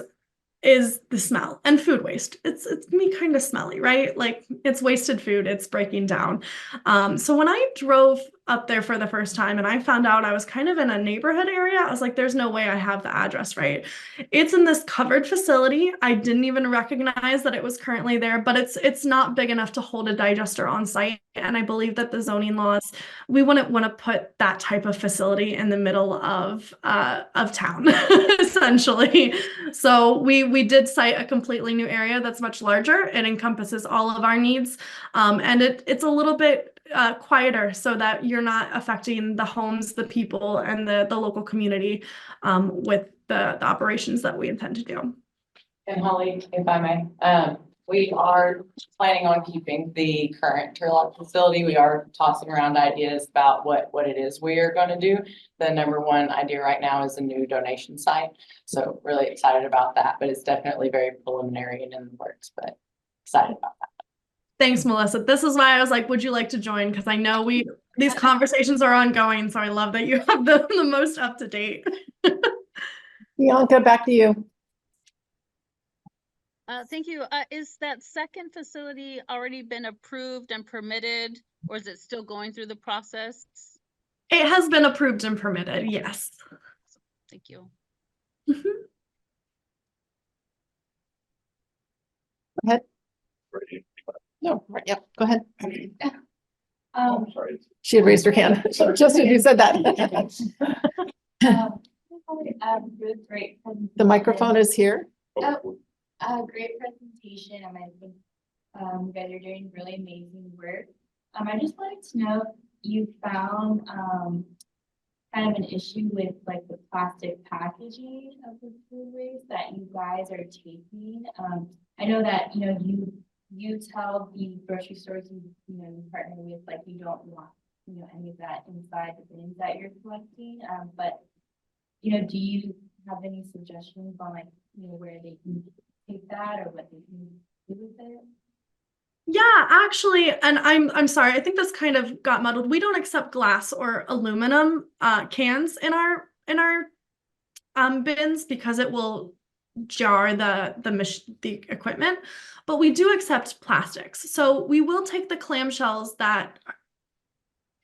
is the smell and food waste. It's me kind of smelly, right? Like it's wasted food, it's breaking down. So when I drove up there for the first time and I found out I was kind of in a neighborhood area, I was like, there's no way I have the address right. It's in this covered facility. I didn't even recognize that it was currently there, but it's not big enough to hold a digester on site. And I believe that the zoning laws, we wouldn't want to put that type of facility in the middle of town, essentially. So we did cite a completely new area that's much larger. It encompasses all of our needs. And it's a little bit quieter so that you're not affecting the homes, the people, and the local community with the operations that we intend to do. And Holly, if I may, we are planning on keeping the current Turlock facility. We are tossing around ideas about what it is we are going to do. The number one idea right now is a new donation site. So really excited about that, but it's definitely very preliminary and in the works, but excited about that. Thanks, Melissa. This is why I was like, would you like to join? Because I know these conversations are ongoing. So I love that you have the most up to date. Bianca, back to you. Thank you. Is that second facility already been approved and permitted, or is it still going through the process? It has been approved and permitted, yes. Thank you. Go ahead. No, right, yeah, go ahead. Sorry. She had raised her hand just as you said that. Great. The microphone is here. Great presentation. I think you guys are doing really amazing work. I just wanted to know if you found kind of an issue with like the plastic packaging of the food waste that you guys are taking. I know that you tell the grocery stores you partner with, like, you don't want any of that inside the bins that you're collecting. But do you have any suggestions on like where they can take that or what they can do with it? Yeah, actually, and I'm sorry, I think this kind of got muddled. We don't accept glass or aluminum cans in bins because it will jar the equipment, but we do accept plastics. So we will take the clamshells that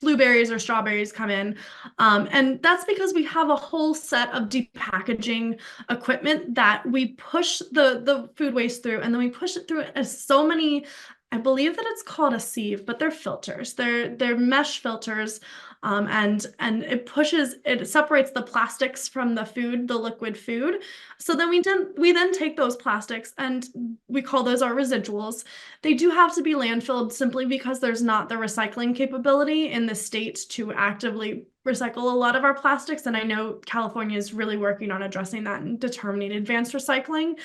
blueberries or strawberries come in. And that's because we have a whole set of depackaging equipment that we push the food waste through, and then we push it through as so many, I believe that it's called a sieve, but they're filters. They're mesh filters. And it separates the plastics from the food, the liquid food. So then we then take those plastics and we call those our residuals. They do have to be landfilled simply because there's not the recycling capability in the state to actively recycle a lot of our plastics. And I know California is really working on addressing that and determining advanced recycling.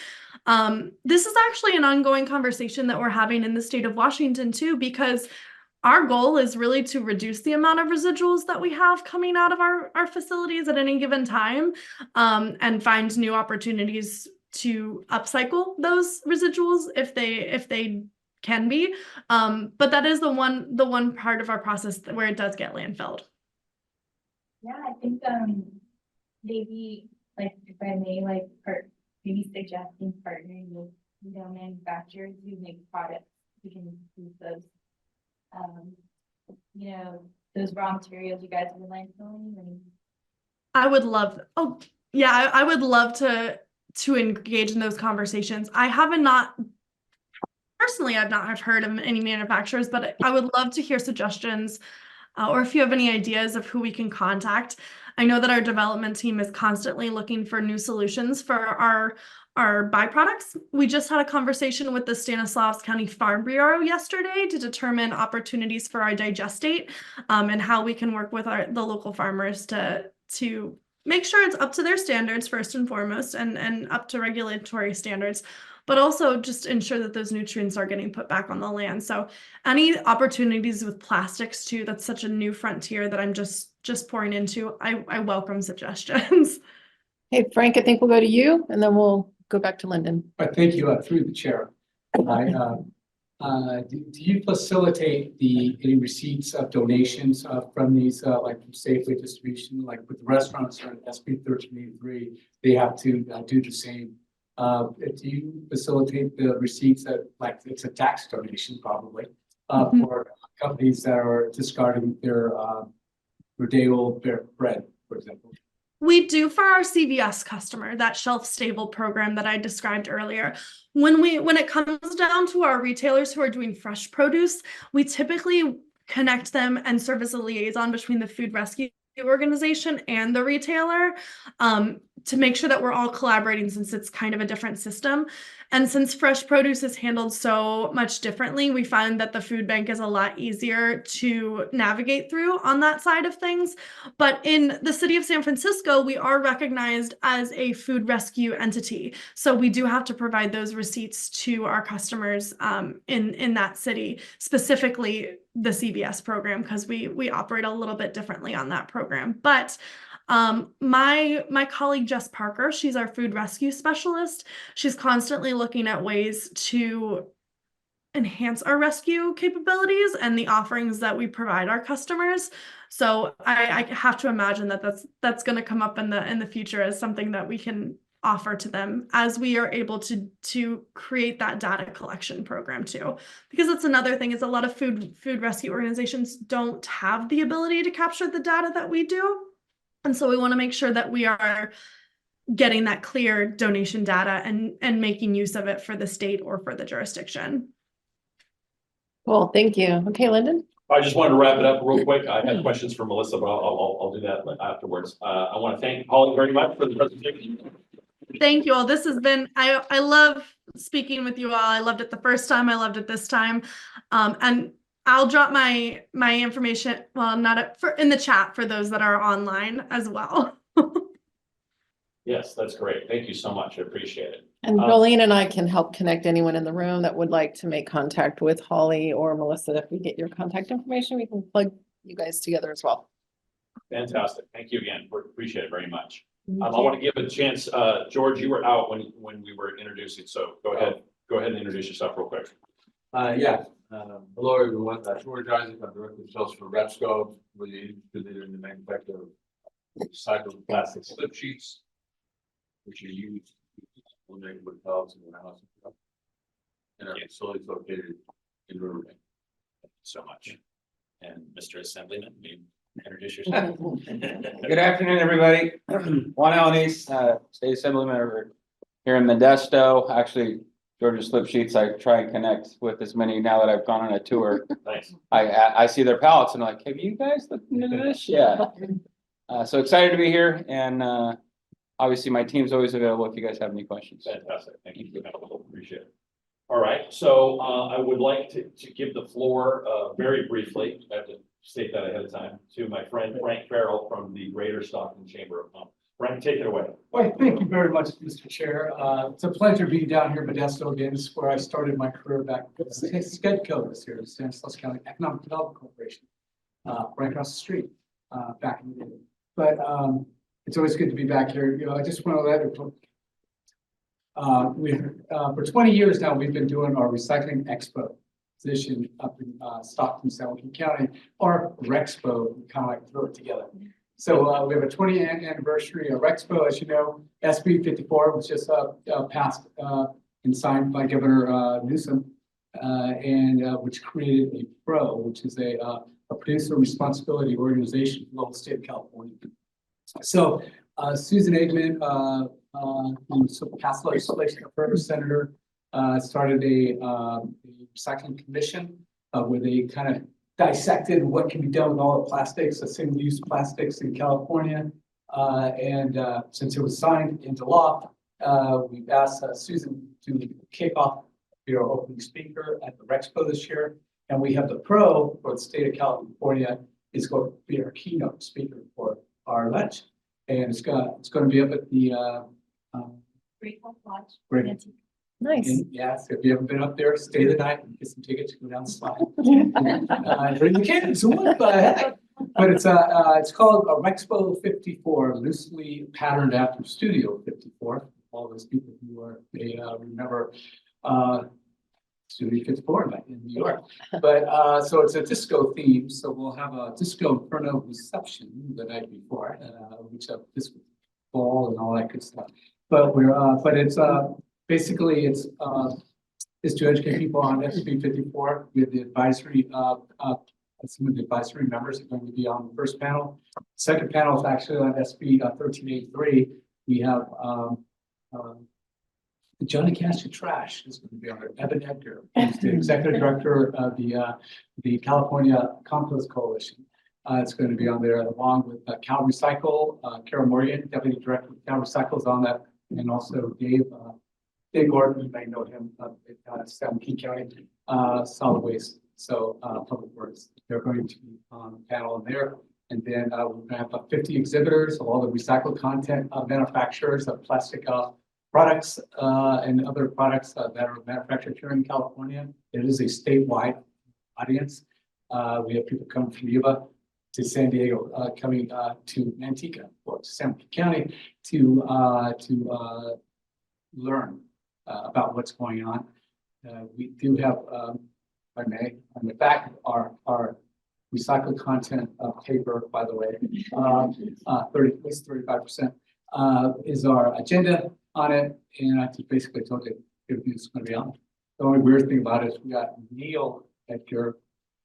This is actually an ongoing conversation that we're having in the state of Washington too, because our goal is really to reduce the amount of residuals that we have coming out of our facilities at any given time, and find new opportunities to upcycle those residuals if they can be. But that is the one part of our process where it does get landfilled. Yeah, I think maybe like if I may maybe suggesting partnering with manufacturers who make products who can use those those raw materials you guys are landfilling. And I would love, I would love to engage in those conversations. I've not heard of any manufacturers, but I would love to hear suggestions, or if you have any ideas of who we can contact. I know that our development team is constantly looking for new solutions for our byproducts. We just had a conversation with the Stanislaus County Farm Bureau yesterday to determine opportunities for our digestate, and how we can work with the local farmers to make sure it's up to their standards first and foremost, and up to regulatory standards, but also just ensure that those nutrients are getting put back on the land. So any opportunities with plastics too, that's such a new frontier that I'm just pouring into. I welcome suggestions. Hey, Frank, I think we'll go to you and then we'll go back to Lyndon. Thank you, through the chair. Do you facilitate any receipts of donations from these, like from Safeway distribution, like with the restaurants or SB 1383, they have to do the same. Do you facilitate the receipts that, like, it's a tax donation probably, for companies that are discarding their renewable bread, for example? We do for our CVS customer, that shelf stable program that I described earlier. When it comes down to our retailers who are doing fresh produce, we typically connect them and serve as a liaison between the food rescue organization and the retailer, to make sure that we're all collaborating, since it's kind of a different system. And since fresh produce is handled so much differently, we find that the food bank is a lot easier to navigate through on that side of things. But in the city of San Francisco, we are recognized as a food rescue entity. So we do have to provide those receipts to our customers in that city, specifically the CVS program, because we operate a little bit differently on that program. But my colleague Jess Parker, she's our food rescue specialist. She's constantly looking at ways to enhance our rescue capabilities and the offerings that we provide our customers. So I have to imagine that that's going to come up in the future as something that we can offer to them as we are able to create that data collection program too. Because that's another thing, is a lot of food rescue organizations don't have the ability to capture the data that we do. And so we want to make sure that we are getting that clear donation data and making use of it for the state or for the jurisdiction. Cool, thank you. Okay, Lyndon? I just wanted to wrap it up real quick. I had questions for Melissa, but I'll do that afterwards. I want to thank Holly very much for the presentation. Thank you all. This has been, I love speaking with you all. I loved it the first time. I loved it this time. And I'll drop my information, well, in the chat for those that are online as well. Yes, that's great. Thank you so much. I appreciate it. And Jolene and I can help connect anyone in the room that would like to make contact with Holly or Melissa. If we get your contact information, we can plug you guys together as well. Fantastic. Thank you again. Appreciate it very much. I want to give a chance, George, you were out when we were introducing, so go ahead and introduce yourself real quick. Hello, everyone. George Isaac, I'm Director of Sales for Repsco. Really interested in the manufacture of recycled plastic slip sheets, which are used to eliminate wood pellets and warehouses. And our facility is located in Riverbank. Thank you so much. And Mr. Assemblyman, you introduce yourself. Good afternoon, everybody. Juan Alanis, State Assemblyman over here in Modesto. Actually, Georgia Slip Sheets, I try and connect with as many now that I've gone on a tour. Nice. I see their pallets and I'm like, have you guys looked into this? Yeah. So excited to be here, and obviously my team's always available if you guys have any questions. Fantastic. Thank you. Appreciate it. All right, so I would like to give the floor very briefly, I have to state that ahead of time, to my friend Frank Farrell from the Greater Stockton Chamber of Commerce. Frank, take it away. Well, thank you very much, Mr. Chair. It's a pleasure being down here in Modesto again. This is where I started my career back with SCEDCO this year, Stanislaus County Economic Development Corporation, right across the street back in the day. But it's always good to be back here. You know, I just want to let everyone. For 20 years now, we've been doing our Recycling Expo position up in Stockton, San Joaquin County, or Rexpo, we kind of like throw it together. So we have a 20th anniversary of Rexpo, as you know. SB 54 was just passed and signed by Governor Newsom, and which created a PRO, which is a producer responsibility organization for the whole state of California. So Susan Eggman, who passed legislation, a former senator, started a recycling commission where they kind of dissected what can be done with all the plastics, the single-use plastics in California. And since it was signed into law, we've asked Susan to kick off be our opening speaker at the Rexpo this year. And we have the PRO for the state of California is going to be our keynote speaker for our lunch. And it's going to be up at the Great. Nice. And yes, if you haven't been up there, stay the night and get some tickets, go down the slide. Bring the kids, what the heck? But it's called a Rexpo 54, loosely patterned after Studio 54. All those people who may remember Studio 54 in New York. But so it's a disco theme. So we'll have a disco inferno reception the night before, which have disco ball and all that good stuff. But it's basically it's to educate people on SB 54 with the advisory. Some of the advisory members are going to be on the first panel. Second panel is actually on SB 1383. We have Johnny Cash to Trash is going to be on there. Evan Edgar, who's the executive director of the California Compost Coalition. It's going to be on there along with Cal Recycle. Carol Morgan, deputy director of Cal Recycle, is on that, and also Dave Gordon. You may know him at San Joaquin County Solid Waste. So Public Works. They're going to be on the panel in there. And then we're going to have 50 exhibitors of all the recycled content manufacturers of plastic products and other products that are manufactured here in California. It is a statewide audience. We have people coming from Yuba to San Diego, coming to Manteca or to San Joaquin County to learn about what's going on. We do have, if I may, on the back of our recycled content paper, by the way, at least 35% is our agenda on it. And I just basically told you everything's going to be on it. The only weird thing about it is we got Neil Edgar,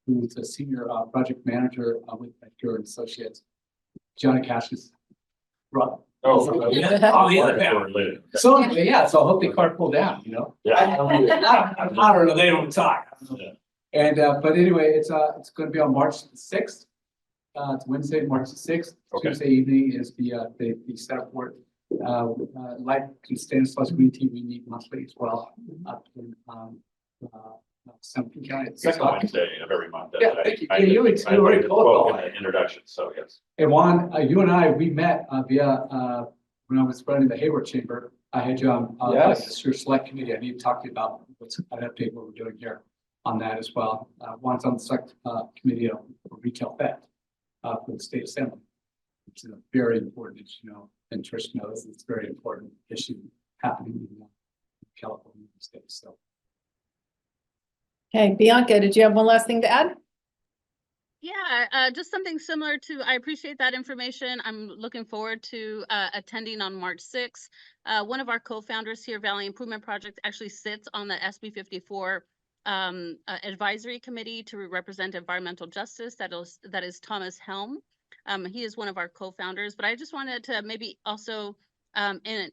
who's a senior project manager with Edgar and Associates. Johnny Cash's brother. Oh, yeah. Oh, yeah. So yeah, so I hope they carpool down, you know. Yeah. I don't know, they don't talk. Yeah. And but anyway, it's going to be on March the 6th. It's Wednesday, March the 6th. Okay. Tuesday evening is the setup for it. Like Stanislaus Green Tea, we meet monthly as well up in San Joaquin County. Second Wednesday of every month. Yeah, thank you. Yeah, you already told in the introduction, so yes. And Juan, you and I, we met via when I was running the Hayward Chamber. I had you on your select committee. I need to talk to you about what's an update what we're doing here on that as well. Juan's on the select committee of retail theft for the state assembly. It's a very important, as you know, and Trish knows it's a very important issue happening in California state. So. Okay, Bianca, did you have one last thing to add? Just something similar to, I appreciate that information. I'm looking forward to attending on March 6th. One of our co-founders here, Valley Improvement Project, actually sits on the SB 54 advisory committee to represent environmental justice. That is Thomas Helm. He is one of our co-founders, but I just wanted to maybe also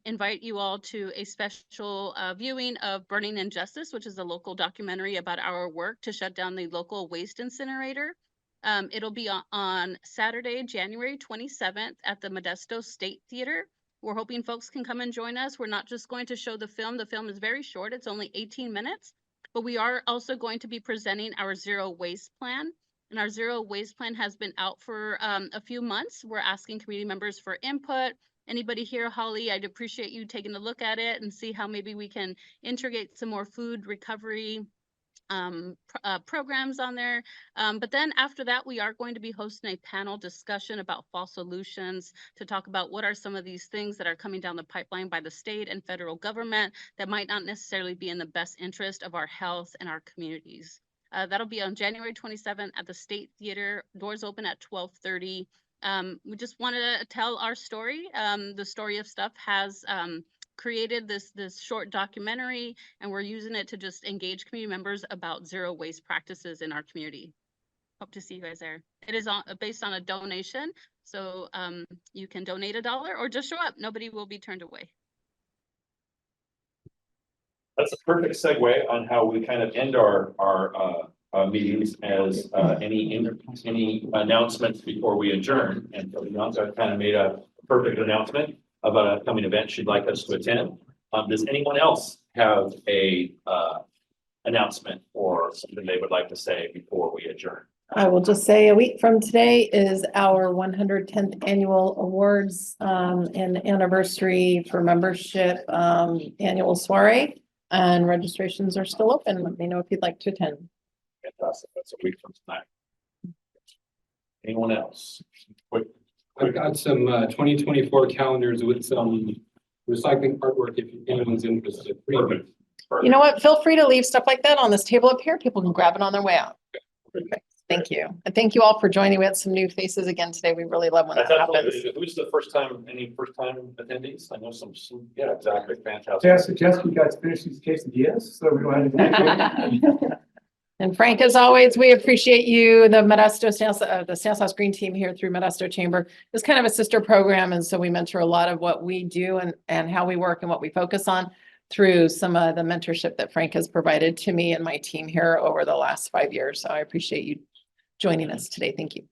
invite you all to a special viewing of Burning Injustice, which is a local documentary about our work to shut down the local waste incinerator. It'll be on Saturday, January 27th at the Modesto State Theater. We're hoping folks can come and join us. We're not just going to show the film. The film is very short. It's only 18 minutes, but we are also going to be presenting our zero waste plan. And our zero waste plan has been out for a few months. We're asking community members for input. Anybody here, Holly, I'd appreciate you taking a look at it and see how maybe we can integrate some more food recovery programs on there. But then after that, we are going to be hosting a panel discussion about fall solutions to talk about what are some of these things that are coming down the pipeline by the state and federal government that might not necessarily be in the best interest of our health and our communities. That'll be on January 27th at the State Theater. Doors open at 12:30. We just wanted to tell our story. The Story of Stuff has created this short documentary, and we're using it to just engage community members about zero waste practices in our community. Hope to see you guys there. It is based on a donation, so you can donate $1 or just show up. Nobody will be turned away. That's a perfect segue on how we kind of end our meetings as any announcements before we adjourn. And so Bianca kind of made a perfect announcement about an upcoming event she'd like us to attend. Does anyone else have a announcement or something they would like to say before we adjourn? I will just say a week from today is our 110th annual awards and anniversary for membership annual soiree, and registrations are still open. Let me know if you'd like to attend. Fantastic. That's a week from tonight. Anyone else? Quick. I've got some 2024 calendars with some recycling artwork if anyone's interested. Perfect. You know what? Feel free to leave stuff like that on this table up here. People can grab it on their way out. Perfect. Thank you. And thank you all for joining. We had some new faces again today. We really love when that happens. Who's the any first time attendees? I know some, yeah, exactly. Fantastic. Yeah, I suggest you guys finish these quesadillas so we don't have to. And Frank, as always, we appreciate you, the Stanislaus Green team here through Modesto Chamber. It's kind of a sister program, and so we mentor a lot of what we do and how we work and what we focus on through some of the mentorship that Frank has provided to me and my team here over the last 5 years. So I appreciate you joining us today. Thank you.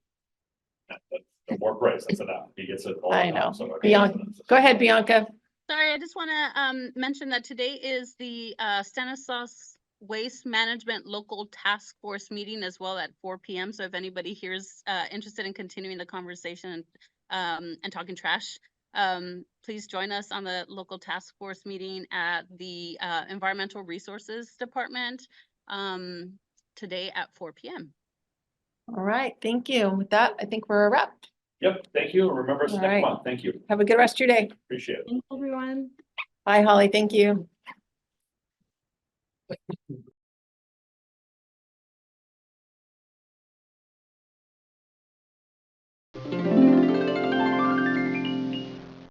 The more praise, that's enough. He gets it all. I know. So Bianca, go ahead, Bianca. Sorry, I just want to mention that today is the Stanislaus Waste Management Local Task Force meeting as well at 4 p.m. So if anybody here is interested in continuing the conversation and talking trash, please join us on the local task force meeting at the Environmental Resources Department today at 4 p.m. All right, thank you. With that, I think we're a wrap. Yep, thank you. Remember us next month. Thank you. Have a good rest of your day. Appreciate it. Thanks, everyone. Bye, Holly. Thank you.